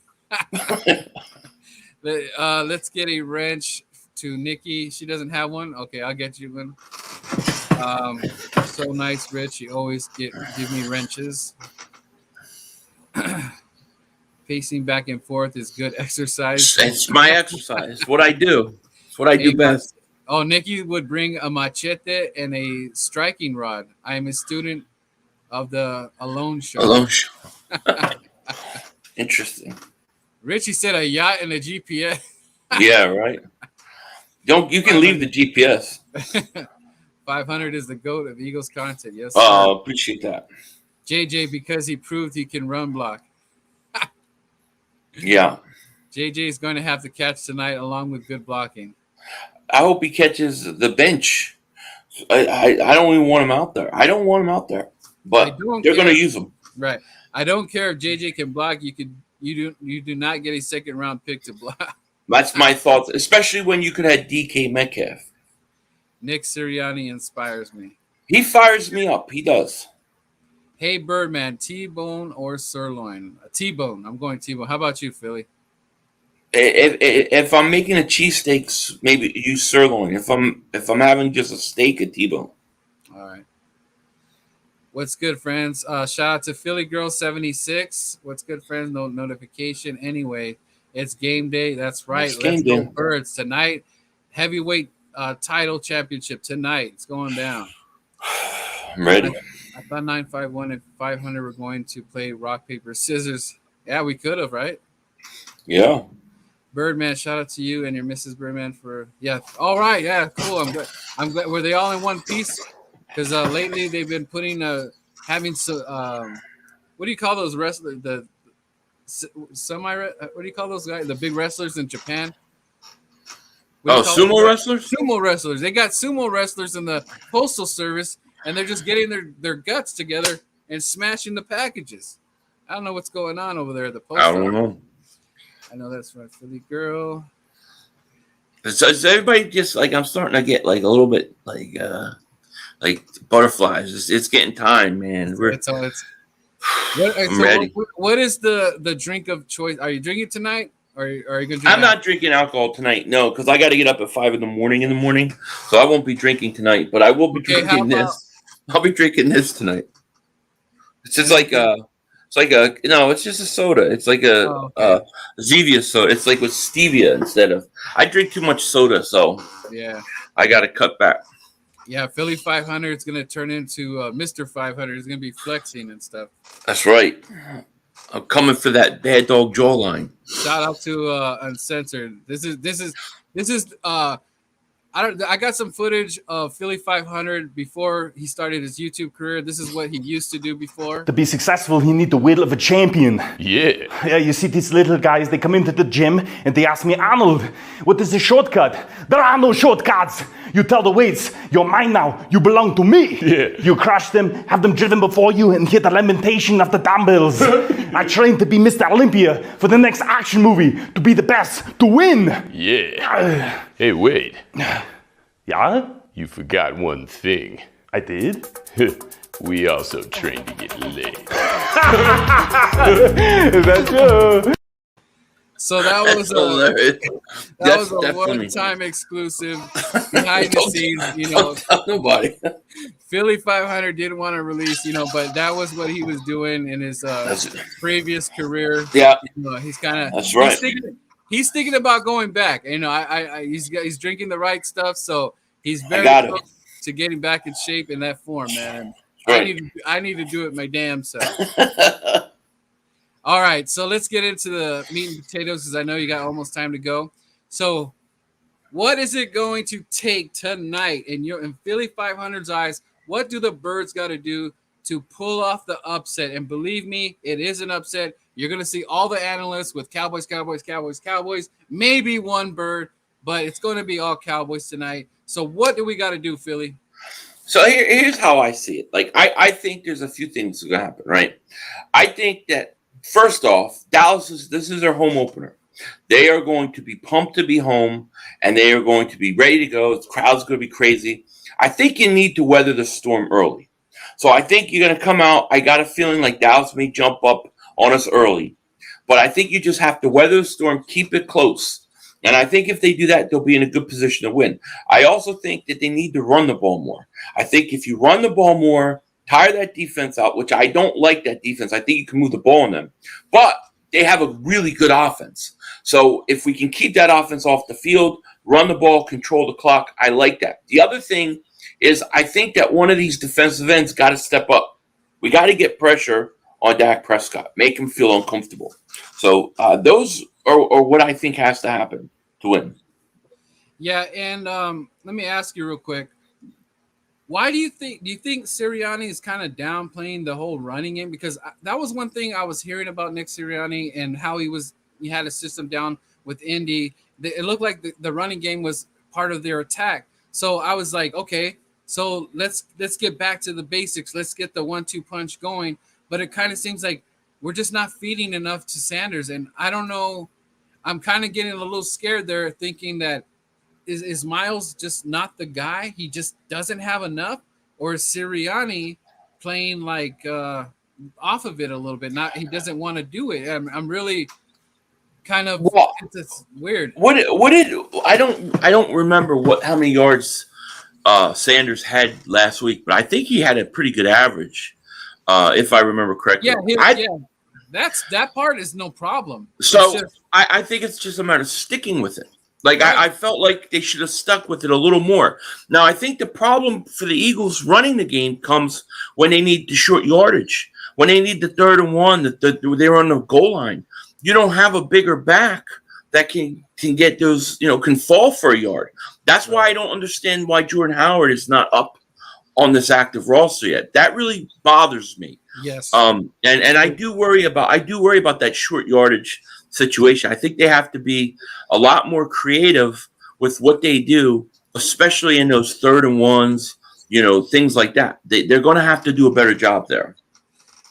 Let's get a wrench to Nikki. She doesn't have one. Okay, I'll get you one. So nice, Rich. You always give me wrenches. Pacing back and forth is good exercise. It's my exercise. It's what I do. It's what I do best. Oh, Nikki would bring a machete and a striking rod. I am a student of the Alone Show. Alone Show. Interesting. Richie said a yacht and a GPS. Yeah, right. You can leave the GPS. 500 is the GOAT of Eagles content. Yes. Oh, appreciate that. JJ, because he proved he can run block. Yeah. JJ is going to have to catch tonight along with good blocking. I hope he catches the bench. I don't even want him out there. I don't want him out there. But they're going to use him. Right. I don't care if JJ can block. You do not get a second round pick to block. That's my thoughts, especially when you could have DK Metcalf. Nick Sirianni inspires me. He fires me up. He does. Hey, Birdman, T-bone or sirloin? A T-bone. I'm going T-bone. How about you, Philly? If I'm making a cheesesteak, maybe use sirloin. If I'm having just a steak, a T-bone. All right. What's good, friends? Shout out to Philly Girl 76. What's good, friends? No notification. Anyway, it's game day. That's right. Let's go Birds tonight. Heavyweight title championship tonight. It's going down. I'm ready. I thought 951 and 500 were going to play rock, paper, scissors. Yeah, we could have, right? Yeah. Birdman, shout out to you and your Mrs. Birdman for All right, yeah, cool. I'm glad. Were they all in one piece? Because lately they've been putting having so what do you call those wrestlers? The semi. What do you call those guys? The big wrestlers in Japan. Sumo wrestlers. Sumo wrestlers. They got sumo wrestlers in the postal service. And they're just getting their guts together and smashing the packages. I don't know what's going on over there at the post office. I don't know. I know that's right, Philly girl. So is everybody just like I'm starting to get like a little bit like butterflies. It's getting time, man. I'm ready. What is the drink of choice? Are you drinking tonight? Or are you going to drink? I'm not drinking alcohol tonight, no, because I got to get up at 5 in the morning, so I won't be drinking tonight. But I will be drinking this. I'll be drinking this tonight. It's just it's just a soda. It's like a Zevia soda. It's like with stevia instead of. I drink too much soda, so yeah, I got to cut back. Yeah, Philly 500 is going to turn into Mr. 500. It's going to be flexing and stuff. That's right. I'm coming for that bad dog jawline. Shout out to Uncensored. This is I got some footage of Philly 500 before he started his YouTube career. This is what he used to do before. To be successful, you need the will of a champion. Yeah, you see these little guys, they come into the gym and they ask me, Arnold, what is the shortcut? There are no shortcuts. You tell the weights, you're mine now, you belong to me. Yeah. You crush them, have them driven before you, and hear the lamentation of the dumbbells. I trained to be Mr. Olympia for the next action movie, to be the best, to win. Yeah. Hey, wait. Yeah? You forgot one thing. I did? We also train to get laid. Is that true? So that was a one-time exclusive behind the scenes. Don't tell nobody. Philly 500 didn't want to release, but that was what he was doing in his previous career. Yeah, he's kind of that's right. He's thinking about going back. He's drinking the right stuff, so he's very close to getting back in shape in that form, man. Right. I need to do it my damn self. All right, so let's get into the meat and potatoes because I know you got almost time to go. So, what is it going to take tonight in Philly 500's eyes? What do the Birds got to do to pull off the upset? And believe me, it is an upset. You're going to see all the analysts with Cowboys, maybe one Bird, but it's going to be all Cowboys tonight. So, what do we got to do, Philly? So here's how I see it. Like I think there's a few things that are going to happen, right? I think that first off, this is their home opener. They are going to be pumped to be home, and they are going to be ready to go. The crowd's going to be crazy. I think you need to weather the storm early. So I think you're going to come out. I got a feeling like Dallas may jump up on us early. But I think you just have to weather the storm, keep it close. And I think if they do that, they'll be in a good position to win. I also think that they need to run the ball more. I think if you run the ball more, tire that defense out, which I don't like that defense. I think you can move the ball on them. But they have a really good offense. So if we can keep that offense off the field, run the ball, control the clock, I like that. The other thing is I think that one of these defensive ends got to step up. We got to get pressure on Dak Prescott, make him feel uncomfortable. So those are what I think has to happen to win. Yeah, and let me ask you real quick. Why do you think Sirianni is kind of downplaying the whole running game? Because that was one thing I was hearing about Nick Sirianni and how he had a system down with Indy. It looked like the running game was part of their attack. So I was like, okay, so let's get back to the basics. Let's get the 1-2 punch going. But it kind of seems like we're just not feeding enough to Sanders. And I don't know. I'm kind of getting a little scared there, thinking that is Miles just not the guy? He just doesn't have enough? Or is Sirianni playing like off of it a little bit? He doesn't want to do it. I'm really kind of it's weird. I don't remember how many yards Sanders had last week, but I think he had a pretty good average, if I remember correctly. That part is no problem. So I think it's just a matter of sticking with it. Like, I felt like they should have stuck with it a little more. Now, I think the problem for the Eagles running the game comes when they need the short yardage, when they need the 3rd and 1, they're on the goal line. You don't have a bigger back that can get those, can fall for a yard. That's why I don't understand why Jordan Howard is not up on this active roster yet. That really bothers me. Yes. And I do worry about that short yardage situation. I think they have to be a lot more creative with what they do, especially in those 3rd and 1s, things like that. They're going to have to do a better job there.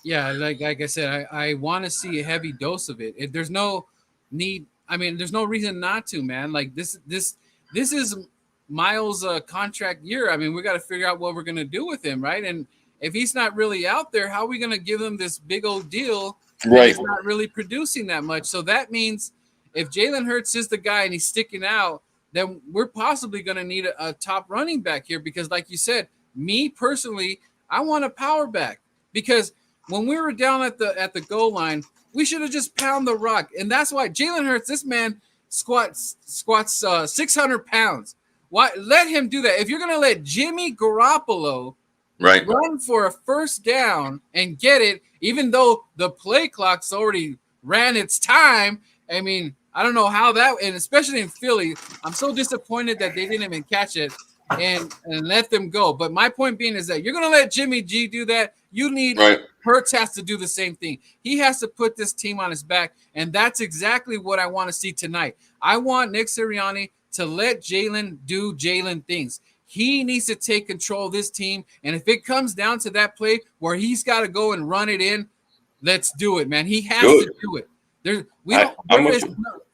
Yeah, like I said, I want to see a heavy dose of it. If there's no need, there's no reason not to, man. Like this is Miles' contract year. We got to figure out what we're going to do with him, right? And if he's not really out there, how are we going to give him this big old deal? Right. He's not really producing that much. So that means if Jalen Hurts is the guy and he's sticking out, then we're possibly going to need a top running back here because, like you said, me personally, I want a power back because when we were down at the goal line, we should have just pound the rock. And that's why Jalen Hurts, this man squats 600 pounds. Why let him do that? If you're going to let Jimmy Garoppolo run for a first down and get it, even though the play clock's already ran its time. I don't know how that, and especially in Philly, I'm so disappointed that they didn't even catch it and let them go. But my point being is that you're going to let Jimmy G do that. You need Hurts has to do the same thing. He has to put this team on his back, and that's exactly what I want to see tonight. I want Nick Sirianni to let Jalen do Jalen things. He needs to take control of this team. And if it comes down to that play where he's got to go and run it in, let's do it, man. He has to do it. We have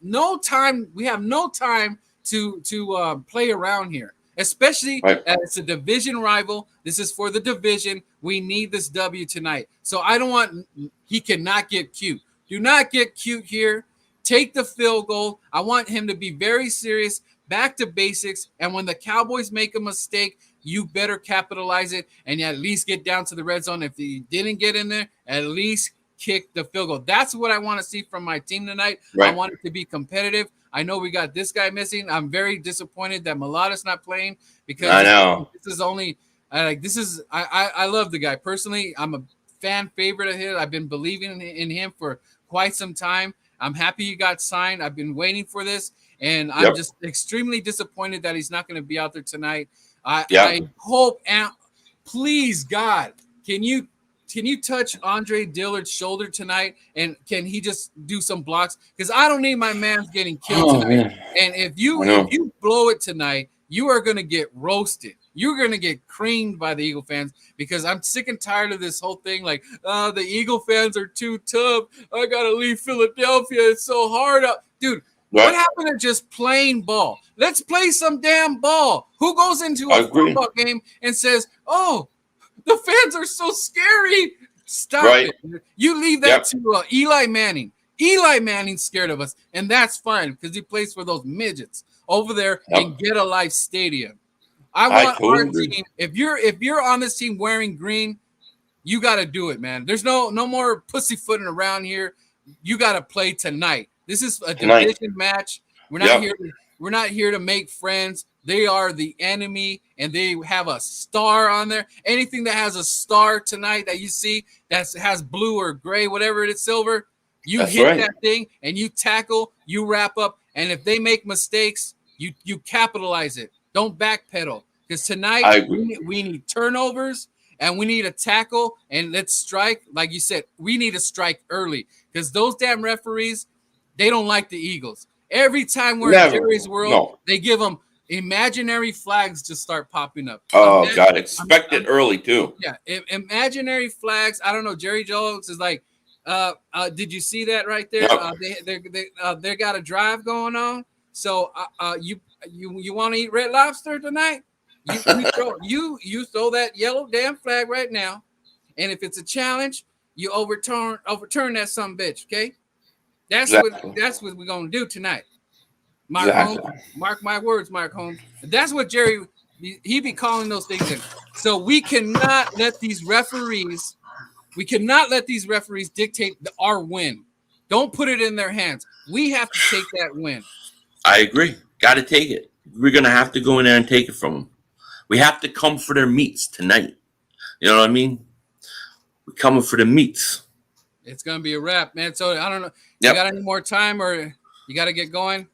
no time to play around here, especially as it's a division rival. This is for the division. We need this W tonight. So he cannot get cute. Do not get cute here. Take the field goal. I want him to be very serious. Back to basics, and when the Cowboys make a mistake, you better capitalize it and at least get down to the red zone. If he didn't get in there, at least kick the field goal. That's what I want to see from my team tonight. I want it to be competitive. I know we got this guy missing. I'm very disappointed that Mulata's not playing because I know this is only I love the guy personally. I'm a fan favorite of his. I've been believing in him for quite some time. I'm happy he got signed. I've been waiting for this. And I'm just extremely disappointed that he's not going to be out there tonight. I hope, please, God, can you touch Andre Dillard's shoulder tonight? And can he just do some blocks? Because I don't need my man getting killed tonight. Man. And if you blow it tonight, you are going to get roasted. You're going to get creamed by the Eagle fans because I'm sick and tired of this whole thing. Like, the Eagle fans are too tough. I got to leave Philadelphia. It's so hard up. Dude. What happened to just playing ball? Let's play some damn ball. Who goes into a football game and says, oh, the fans are so scary? Stop it. You leave that to Eli Manning. Eli Manning's scared of us, and that's fine because he plays for those midgets over there in Get a Life Stadium. I want totally our agree. team. If you're on this team wearing green, you got to do it, man. There's no more pussyfooting around here. You got to play tonight. This is a division match. We're not here to make friends. They are the enemy, and they have a star on there. Anything that has a star tonight that you see that has blue or gray, whatever it is, silver, you hit that thing and you tackle, you wrap up. And if they make mistakes, you capitalize it. Don't backpedal. Because tonight we need turnovers and we need a tackle and let's strike. Like you said, we need to strike early because those damn referees, they don't like the Eagles. Every time we're in Jerry's world, they give them imaginary flags to start popping up. Oh, God, expect it early, too. Yeah, imaginary flags. I don't know. Jerry Jones is like, did you see that right there? They got a drive going on. So you want to eat Red Lobster tonight? You throw that yellow damn flag right now, and if it's a challenge, you overturn that son bitch. Okay, that's what we're gonna do tonight. Mark Holmes, mark my words, Mark Holmes. That's what Jerry he be calling those things in. So we cannot let these referees dictate our win. Don't put it in their hands. We have to take that win. I agree. Got to take it. We're going to have to go in there and take it from them. We have to come for their meats tonight. You know what I mean? We're coming for the meats. It's going to be a wrap, man. So I don't know. You got any more time or you got to get going?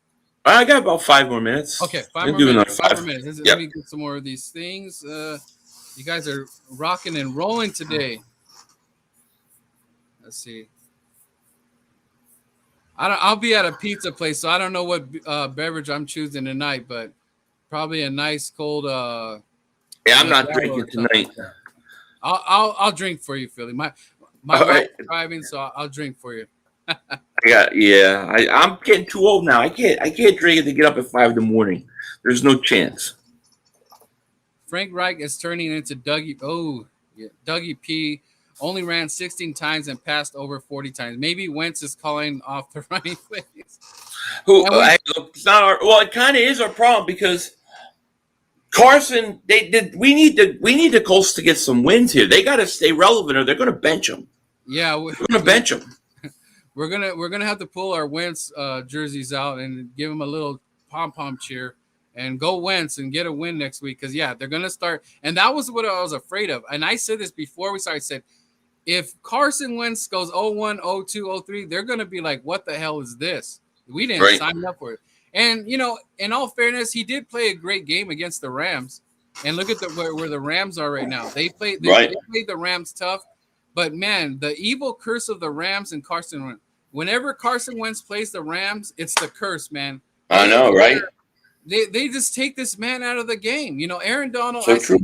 I got about 5 more minutes. Okay, 5 more minutes. 5 more minutes. Let me get some more of these things. You guys are rocking and rolling today. Let's see. I'll be at a pizza place, so I don't know what beverage I'm choosing tonight, but probably a nice cold. I'm not drinking tonight. I'll drink for you, Philly. My wife's driving, so I'll drink for you. I'm getting too old now. I can't drink it to get up at 5 a.m. There's no chance. Frank Reich is turning into Dougie. Oh, yeah, Dougie P. Only ran 16 times and passed over 40 times. Maybe Wentz is calling off the running plays. It kind of is our problem because Carson. We need the Colts to get some wins here. They got to stay relevant, or they're going to bench them. Yeah, we're going to bench them. We're gonna have to pull our Wentz jerseys out and give them a little pom pom cheer and go Wentz and get a win next week. Because they're gonna start. And that was what I was afraid of. And I said this before we started. I said, if Carson Wentz goes 0-1, 0-2, 0-3, they're going to be like, what the hell is this? We didn't sign up for it. And, in all fairness, he did play a great game against the Rams. And look at where the Rams are right now. They played the Rams tough. But, man, the evil curse of the Rams and Carson Wentz. Whenever Carson Wentz plays the Rams, it's the curse, man. I know, right? They just take this man out of the game. Aaron Donald. So true.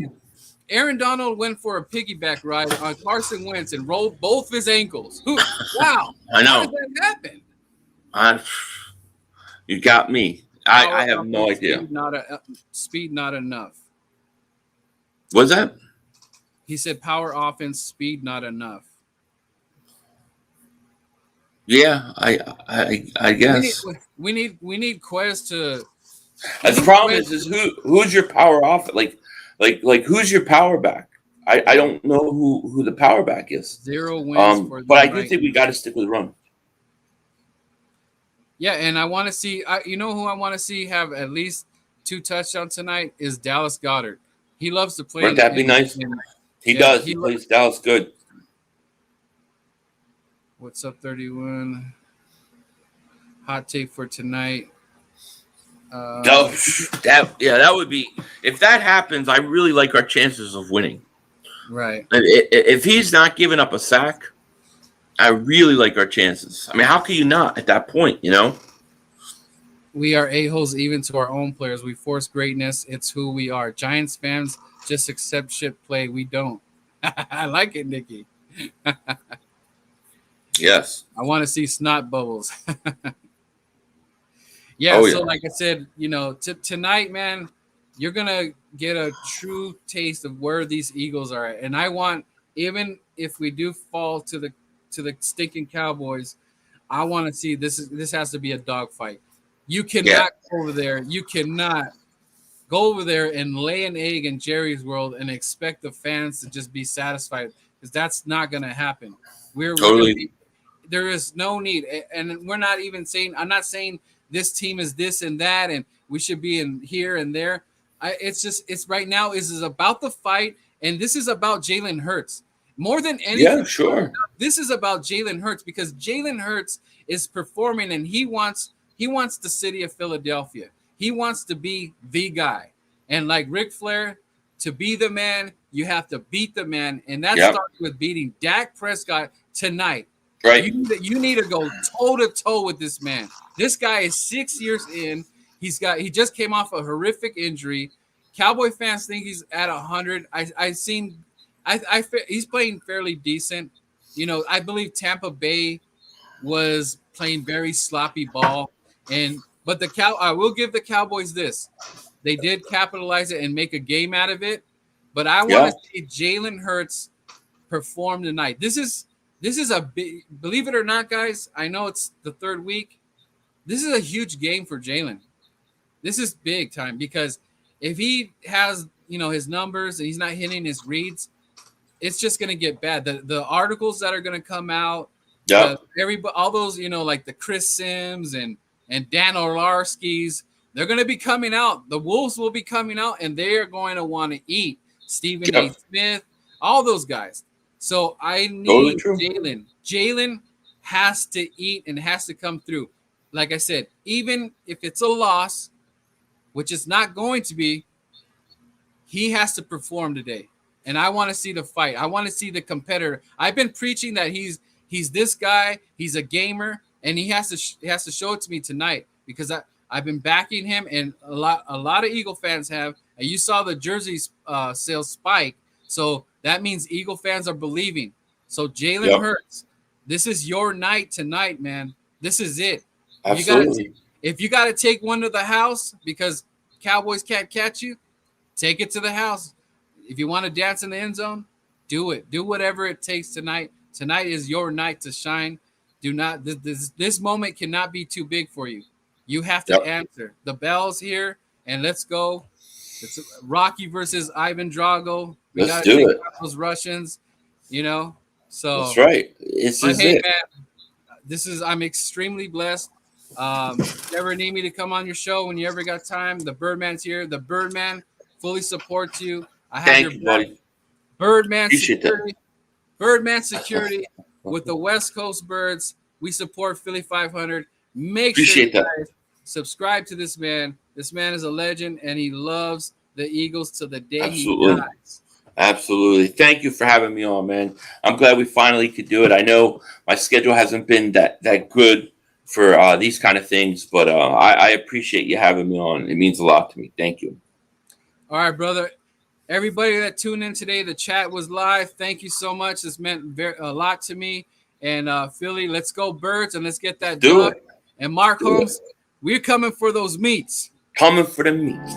Aaron Donald went for a piggyback ride on Carson Wentz and rolled both his ankles. Wow. I know. How did that happen? You got me. I have no idea. Speed not enough. What's that? He said power offense, speed not enough. Yeah, I guess. We need Quez to. The problem is who's your power off? Like who's your power back? I don't know who the power back is. 0 wins but I do think we got to stick with the run. Yeah, and I want to see. Who I want to see have at least 2 touchdowns tonight is Dallas Goedert. He loves to play. Wouldn't that be nice? He does. He plays Dallas good. What's up, 31? Hot take for tonight. That would be, if that happens, I really like our chances of winning. Right. If he's not giving up a sack, I really like our chances. I mean, how can you not at that point, We are a-holes even to our own players. We force greatness. It's who we are. Giants fans just accept shit play. We don't. I like it, Nikki. Yes. I want to see snot bubbles. Like I said, tonight, man, you're going to get a true taste of where these Eagles are at. And I want, even if we do fall to the stinking Cowboys, I want to see this. This has to be a dogfight. You cannot go over there. You cannot go over there and lay an egg in Jerry's world and expect the fans to just be satisfied, because that's not going to happen. There is no need, and we're not even saying. I'm not saying this team is this and that, and we should be in here and there. It's right now. Is about the fight, and this is about Jalen Hurts more than anything. Yeah, sure. This is about Jalen Hurts, because Jalen Hurts is performing, and he wants the city of Philadelphia. He wants to be the guy, and like Ric Flair, to be the man, you have to beat the man, and that starts with beating Dak Prescott tonight. Right. You need to go toe to toe with this man. This guy is 6 years in. He just came off a horrific injury. Cowboy fans think he's at 100. He's playing fairly decent. You know, I believe Tampa Bay was playing very sloppy ball, but I will give the Cowboys this. They did capitalize it and make a game out of it. But I want to see Jalen Hurts perform tonight. This is a big, believe it or not, guys. I know it's the third week. This is a huge game for Jalen. This is big time, because if he has, his numbers and he's not hitting his reads, it's just going to get bad. The articles that are going to come out, all those, like the Chris Sims and Dan Orlarski's, they're going to be coming out. The Wolves will be coming out, and they are going to want to eat Stephen A. Smith, all those guys. So I need Jalen. Jalen has to eat and has to come through. Like I said, even if it's a loss, which it's not going to be, he has to perform today. And I want to see the fight. I want to see the competitor. I've been preaching that he's this guy. He's a gamer, and he has to show it to me tonight, because I've been backing him, and a lot of Eagle fans have. And you saw the jersey sales spike, so that means Eagle fans are believing. So Jalen Hurts, this is your night tonight, man. This is it. Absolutely. If you got to take one to the house because Cowboys can't catch you, take it to the house. If you want to dance in the end zone, do it. Do whatever it takes tonight. Tonight is your night to shine. Do not. This moment cannot be too big for you. You have to answer. The bell's here, and let's go. It's Rocky versus Ivan Drago. Let's do it. Those Russians, So that's right. Man, I'm extremely blessed. If you ever need me to come on your show, when you ever got time, the Birdman's here. The Birdman fully supports you. I have your buddy. Birdman security. Birdman security with the West Coast Birds. We support Philly 500. Make sure you guys subscribe to this man. This man is a legend, and he loves the Eagles to the day he dies. Absolutely. Thank you for having me on, man. I'm glad we finally could do it. I know my schedule hasn't been that good for these kind of things, but I appreciate you having me on. It means a lot to me. Thank you. All right, brother. Everybody that tuned in today, the chat was live. Thank you so much. This meant a lot to me. And Philly, let's go Birds, and let's get that done. And Mark Holmes, we're coming for those meats. Coming for the meats.